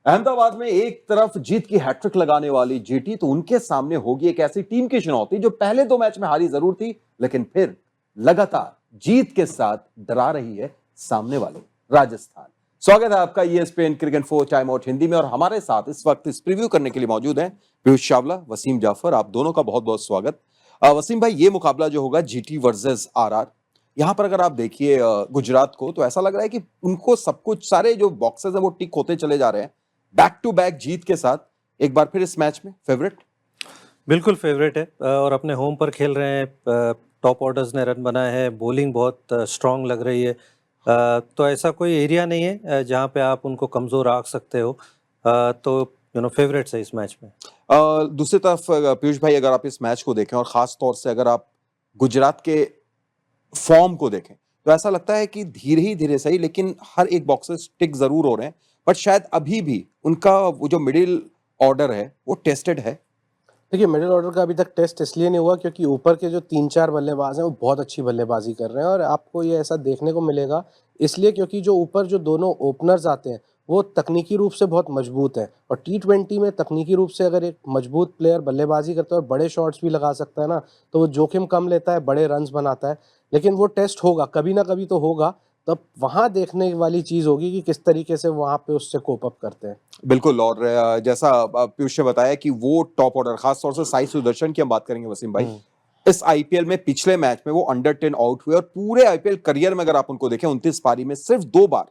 अहमदाबाद में एक तरफ जीत की हैट्रिक लगाने वाली जीटी, तो उनके सामने होगी एक ऐसी टीम की चुनौती जो पहले 2 मैच में हारी जरूर थी, लेकिन फिर लगातार जीत के साथ डरा रही है सामने वाले राजस्थान। स्वागत है आपका ESPN cricket 4 time out Hindi में, और हमारे साथ इस वक्त इस प्रीव्यू करने के लिए मौजूद हैं पीयूष चावला, वसीम जाफर। आप दोनों का बहुत बहुत स्वागत। वसीम भाई, ये मुकाबला जो होगा जीटी वर्सेस आरआर, यहां पर अगर आप देखिए गुजरात को, तो ऐसा लग रहा है कि उनको सब कुछ, सारे जो बॉक्सेस हैं वो टिक होते चले जा रहे हैं बैक टू बैक जीत के साथ। एक बार फिर इस मैच में फेवरेट? बिल्कुल फेवरेट है और अपने होम पर खेल रहे हैं। टॉप ऑर्डर्स ने रन बनाए हैं, बॉलिंग बहुत स्ट्रांग लग रही है। तो ऐसा कोई एरिया नहीं है जहां पे आप उनको कमज़ोर आंक सकते हो। तो फेवरेट्स है इस मैच में। दूसरी तरफ पीयूष भाई, अगर आप इस मैच को देखें और खास तौर से अगर आप गुजरात के फॉर्म को देखें, तो ऐसा लगता है कि धीरे ही धीरे सही, लेकिन हर एक बॉक्सेस टिक जरूर हो रहे हैं, बट शायद अभी भी उनका वो जो मिडिल ऑर्डर है वो टेस्टेड है। देखिए, मिडिल ऑर्डर का अभी तक टेस्ट इसलिए नहीं हुआ क्योंकि ऊपर के जो 3-4 बल्लेबाज हैं वो बहुत अच्छी बल्लेबाजी कर रहे हैं, और आपको ये ऐसा देखने को मिलेगा इसलिए क्योंकि जो ऊपर जो दोनों ओपनर्स आते हैं वो तकनीकी रूप से बहुत मजबूत हैं, और टी20 में तकनीकी रूप से अगर एक मजबूत प्लेयर बल्लेबाजी करता है और बड़े शॉट्स भी लगा सकता है ना, तो वो जोखिम कम लेता है, बड़े रन्स बनाता है। लेकिन वो टेस्ट होगा, कभी ना कभी तो होगा, तब वहाँ देखने वाली चीज़ होगी कि किस तरीके से वहाँ पे उससे कोप अप करते हैं। बिल्कुल, और जैसा पीयूष ने बताया कि वो टॉप ऑर्डर, खास तौर से साई सुदर्शन की हम बात करेंगे वसीम भाई, इस आईपीएल में पिछले मैच में वो अंडर 10 आउट हुए, और पूरे आईपीएल करियर में अगर आप उनको देखें 29 पारी में सिर्फ 2 बार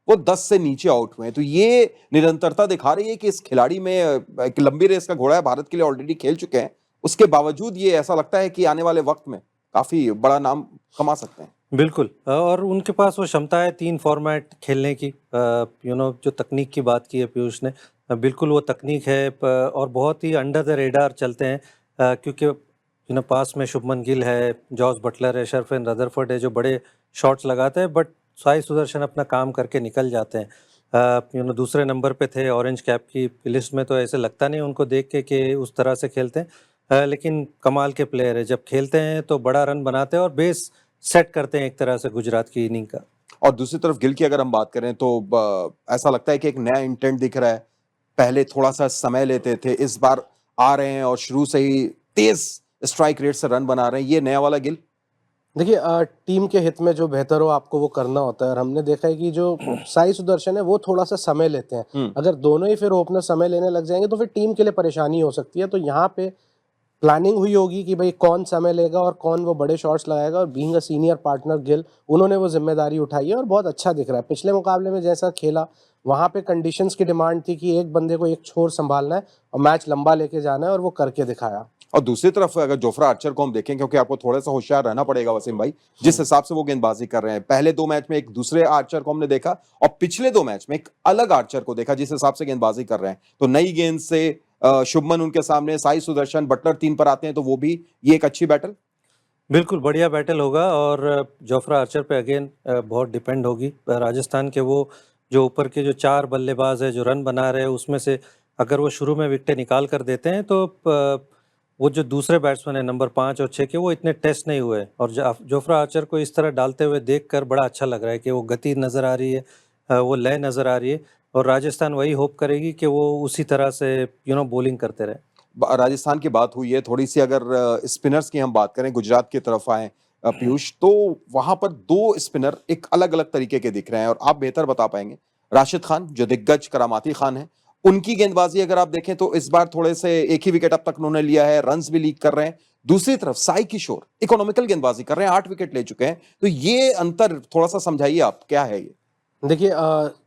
वो 10 से नीचे आउट हुए हैं। तो ये निरंतरता दिखा रही है कि इस खिलाड़ी में एक लंबी रेस का घोड़ा है, भारत के लिए ऑलरेडी खेल चुके हैं। उसके बावजूद ये ऐसा लगता है कि आने वाले वक्त में काफी बड़ा नाम कमा सकते हैं। बिल्कुल, और उनके पास वो क्षमता है 3 फॉर्मेट खेलने की। जो तकनीक की बात की है पीयूष ने, बिल्कुल वो तकनीक है। और बहुत ही अंडर द रेडार चलते हैं, क्योंकि पास में शुभमन गिल है, जॉस बटलर है, शर्फेन रदरफोर्ड है जो बड़े शॉट्स लगाते हैं, बट साई सुदर्शन अपना काम करके निकल जाते हैं। दूसरे नंबर पे थे ऑरेंज कैप की लिस्ट में, तो ऐसे लगता नहीं उनको देख के कि उस तरह से खेलते हैं। लेकिन कमाल के प्लेयर है, जब खेलते हैं तो बड़ा रन बनाते हैं और बेस सेट करते हैं एक तरह से गुजरात की इनिंग का। और दूसरी तरफ गिल की अगर हम बात करें तो ऐसा लगता है कि एक नया इंटेंट दिख रहा है। पहले थोड़ा सा समय लेते थे, इस बार आ रहे हैं और शुरू से ही तेज स्ट्राइक रेट से रन बना रहे हैं। ये नया वाला गिल। देखिए, टीम के हित में जो बेहतर हो आपको वो करना होता है, और हमने देखा है कि जो साई सुदर्शन है वो थोड़ा सा समय लेते हैं। अगर दोनों ही फिर ओपनर समय लेने लग जाएंगे तो फिर टीम के लिए परेशानी हो सकती है। तो यहाँ पे प्लानिंग हुई होगी कि भाई कौन समय लेगा और कौन वो बड़े शॉट्स लगाएगा, और being a senior partner Gill, उन्होंने वो जिम्मेदारी उठाई है और बहुत अच्छा दिख रहा है। पिछले मुकाबले में जैसा खेला, वहाँ पे कंडीशंस की डिमांड थी कि एक बंदे को एक छोर संभालना है और मैच लंबा लेके जाना है, और वो करके दिखाया। और दूसरी तरफ अगर जोफ्रा आर्चर को हम देखें, क्योंकि आपको थोड़ा सा होशियार रहना पड़ेगा वसीम भाई, जिस हिसाब से वो गेंदबाजी कर रहे हैं। पहले 2 मैच में एक दूसरे आर्चर को हमने देखा, और पिछले 2 मैच में एक अलग आर्चर को देखा जिस हिसाब से गेंदबाजी कर रहे हैं। तो नई गेंद से शुभमन उनके सामने, साई सुदर्शन, बटलर 3 पर आते हैं, तो वो भी ये एक अच्छी बैटल। बिल्कुल बढ़िया बैटल होगा, और जोफ्रा आर्चर पे अगेन बहुत डिपेंड होगी। राजस्थान के वो जो ऊपर के जो 4 बल्लेबाज है जो रन बना रहे हैं, उसमें से अगर वो शुरू में विकेटें निकाल कर देते हैं तो वो जो दूसरे बैट्समैन है नंबर 5 और 6 के, वो इतने टेस्ट नहीं हुए। और जोफ्रा आर्चर को इस तरह डालते हुए देखकर बड़ा अच्छा लग रहा है कि वो गति नज़र आ रही है, वो लय नज़र आ रही है, और राजस्थान वही होप करेगी कि वो उसी तरह से बॉलिंग करते रहे। राजस्थान की बात हुई है थोड़ी सी, अगर स्पिनर्स की हम बात करें, गुजरात की तरफ आए पीयूष, तो वहां पर 2 स्पिनर एक अलग अलग तरीके के दिख रहे हैं, और आप बेहतर बता पाएंगे। राशिद खान जो दिग्गज करामाती खान है, उनकी गेंदबाजी अगर आप देखें तो इस बार थोड़े से एक ही विकेट अब तक उन्होंने लिया है, रन्स भी लीक कर रहे हैं। दूसरी तरफ साई किशोर इकोनॉमिकल गेंदबाजी कर रहे हैं, 8 विकेट ले चुके हैं। तो ये अंतर थोड़ा सा समझाइए आप, क्या है ये? देखिए,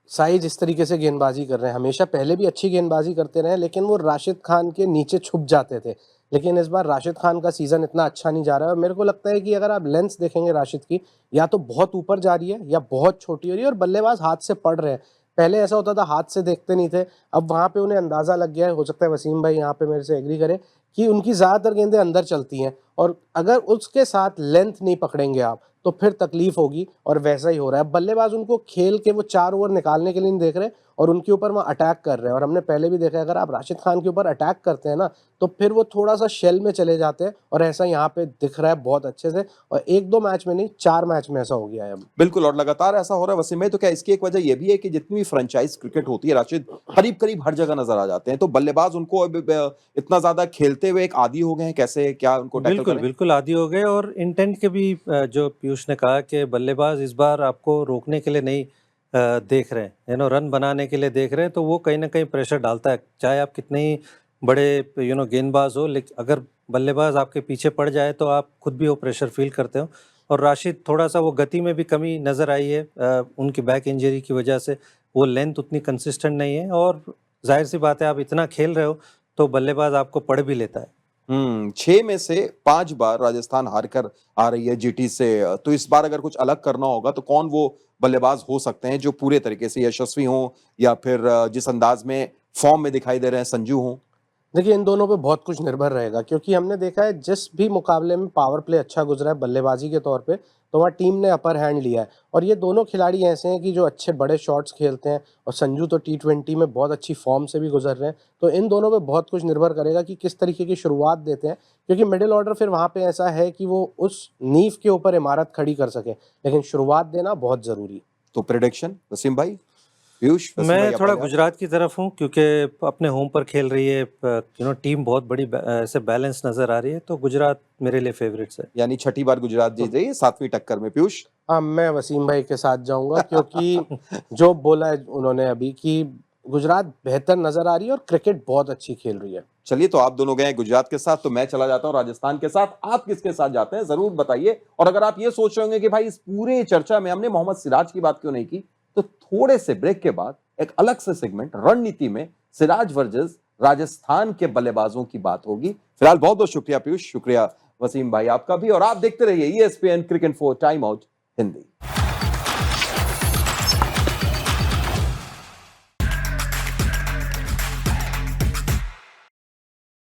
साई जिस तरीके से गेंदबाजी कर रहे हैं, हमेशा पहले भी अच्छी गेंदबाजी करते रहे, लेकिन वो राशिद खान के नीचे छुप जाते थे। लेकिन इस बार राशिद खान का सीज़न इतना अच्छा नहीं जा रहा है, और मेरे को लगता है कि अगर आप लेंथ देखेंगे राशिद की, या तो बहुत ऊपर जा रही है या बहुत छोटी हो रही है, और बल्लेबाज हाथ से पड़ रहे हैं। पहले ऐसा होता था हाथ से देखते नहीं थे, अब वहाँ पे उन्हें अंदाज़ा लग गया है, हो सकता है वसीम भाई यहाँ पे मेरे से एग्री करें, कि उनकी ज़्यादातर गेंदें अंदर चलती हैं, और अगर उसके साथ लेंथ नहीं पकड़ेंगे आप तो फिर तकलीफ होगी, और वैसा ही हो रहा है। बल्लेबाज उनको खेल के वो 4 ओवर निकालने के लिए नहीं देख रहे और उनके ऊपर वो अटैक कर रहे हैं। और हमने पहले भी देखा है, अगर आप राशिद खान के ऊपर अटैक करते हैं ना तो फिर वो थोड़ा सा शेल में चले जाते हैं, और ऐसा यहाँ पे दिख रहा है बहुत अच्छे से। और 1-2 मैच में नहीं, 4 मैच में ऐसा हो गया है अब। बिल्कुल, और लगातार ऐसा हो रहा है वसीम भाई। तो क्या इसकी एक वजह यह भी है कि जितनी भी फ्रेंचाइज क्रिकेट होती है राशिद, करीब करीब हर जगह नजर आ जाते हैं, तो बल्लेबाज उनको अब इतना ज्यादा खेलते हुए एक आदी हो गए हैं, कैसे क्या उनको टैकल बिल्कुल करें? बिल्कुल आदी हो गए। और इंटेंट के भी जो पीयूष ने कहा कि बल्लेबाज इस बार आपको रोकने के लिए नहीं देख रहे हैं, रन बनाने के लिए देख रहे हैं, तो वो कहीं ना कहीं प्रेशर डालता है। चाहे आप कितने ही बड़े गेंदबाज हो, लेकिन अगर बल्लेबाज आपके पीछे पड़ जाए तो आप खुद भी वो प्रेशर फील करते हो। और राशिद थोड़ा सा वो गति में भी कमी नज़र आई है, उनकी बैक इंजरी की वजह से वो लेंथ उतनी कंसिस्टेंट नहीं है। और जाहिर सी बात है, आप इतना खेल रहे हो तो बल्लेबाज आपको पढ़ भी लेता है। 6 में से 5 बार राजस्थान हार कर आ रही है जीटी से। तो इस बार अगर कुछ अलग करना होगा तो कौन वो बल्लेबाज हो सकते हैं जो पूरे तरीके से यशस्वी हों, या फिर जिस अंदाज में फॉर्म में दिखाई दे रहे हैं संजू हों? देखिए, इन दोनों पे बहुत कुछ निर्भर रहेगा, क्योंकि हमने देखा है जिस भी मुकाबले में पावर प्ले अच्छा गुजरा है बल्लेबाजी के तौर पे, तो वहाँ टीम ने अपर हैंड लिया है। और ये दोनों खिलाड़ी ऐसे हैं कि जो अच्छे बड़े शॉट्स खेलते हैं, और संजू तो टी20 में बहुत अच्छी फॉर्म से भी गुजर रहे हैं। तो इन दोनों पे बहुत कुछ निर्भर करेगा कि किस तरीके की शुरुआत देते हैं, क्योंकि मिडिल ऑर्डर फिर वहाँ पे ऐसा है कि वो उस नींव के ऊपर इमारत खड़ी कर सके, लेकिन शुरुआत देना बहुत ज़रूरी। तो प्रेडिक्शन वसीम भाई, पीयूष, वसीम भाई, मैं आप थोड़ा पहले आप। गुजरात की तरफ हूँ, क्योंकि अपने होम पर खेल रही है, टीम बहुत बड़ी ऐसे बैलेंस नज़र आ रही है, तो गुजरात मेरे लिए फेवरेट्स है। यानी छठी बार गुजरात जीत रही है 7वीं टक्कर में। पीयूष? हाँ, मैं वसीम भाई के साथ जाऊँगा, क्योंकि जो बोला है उन्होंने अभी कि गुजरात बेहतर नज़र आ रही है और क्रिकेट बहुत अच्छी खेल रही है। चलिए, तो आप दोनों गए हैं गुजरात के साथ, तो मैं चला जाता हूं राजस्थान के साथ। आप किसके साथ जाते हैं जरूर बताइए। और अगर आप ये सोच रहे होंगे कि भाई इस पूरे चर्चा में हमने मोहम्मद सिराज की बात क्यों नहीं की, तो थोड़े से ब्रेक के बाद एक अलग से सेगमेंट रणनीति में सिराज वर्सेस राजस्थान के बल्लेबाजों की बात होगी। फिलहाल बहुत बहुत शुक्रिया पीयूष, शुक्रिया वसीम भाई आपका भी। और आप देखते रहिए ESPN cricket 4 time out Hindi.